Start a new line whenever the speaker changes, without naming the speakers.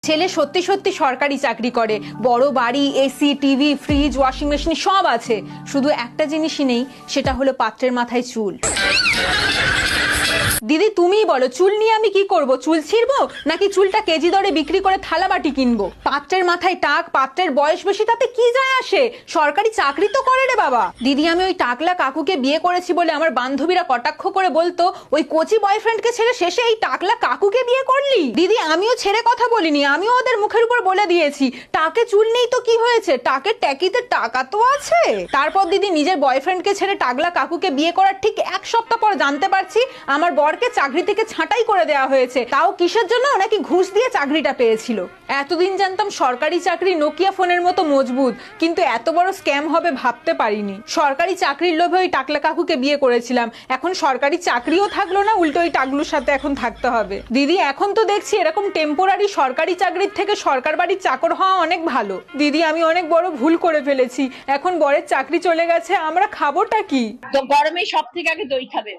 ছেলে সত্যি সত্যি সরকারি চাকরি করে, বড় বাড়ি, AC, TV, fridge, washing machine সব আছে, শুধু একটা জিনিসই নেই, সেটা হলো পাত্রের মাথায় চুল। দিদি তুমিই বলো, চুল নিয়ে আমি কি করব? চুল ছিঁড়বো নাকি চুলটা কেজি দরে বিক্রি করে থালা বাটি কিনবো? পাত্রের মাথায় টাক, পাত্রের বয়স বেশি, তাতে কি যায় আসে? সরকারি চাকরি তো করে রে বাবা। দিদি আমি ওই টাকলা কাকুকে বিয়ে করেছি বলে আমার বান্ধবীরা কটাক্ষ করে বলতো, ওই কোচি বয়ফ্রেন্ডকে ছেড়ে শেষে এই টাকলা কাকুকে বিয়ে করলি। দিদি আমিও ছেড়ে কথা বলিনি, আমিও ওদের মুখের উপর বলে দিয়েছি, টাকে চুল নেই তো কি হয়েছে, টাকের ট্যাকিতে টাকা তো আছে। তারপর দিদি নিজের বয়ফ্রেন্ডকে ছেড়ে টাকলা কাকুকে বিয়ে করার ঠিক এক সপ্তাহ পর জানতে পারছি আমার বরকে চাকরি থেকে ছাঁটাই করে দেওয়া হয়েছে। তাও কিসের জন্য? নাকি ঘুষ দিয়ে চাকরিটা পেয়েছিল। এতদিন জানতাম সরকারি চাকরি নোকিয়া ফোনের মতো মজবুত, কিন্তু এত বড় স্ক্যাম হবে ভাবতে পারিনি। সরকারি চাকরির লোভে ওই টাকলা কাকুকে বিয়ে করেছিলাম, এখন সরকারি চাকরিও থাকলো না, উল্টো ওই টাকলুর সাথে এখন থাকতে হবে। দিদি এখন তো দেখছি এরকম টেম্পোরারি সরকারি চাকরির থেকে সরকার বাড়ির চাকর হওয়া অনেক ভালো। দিদি আমি অনেক বড় ভুল করে ফেলেছি, এখন বরের চাকরি চলে গেছে, আমরা খাবোটা কি?
তো গরমে সব থেকে আগে দই খাবে।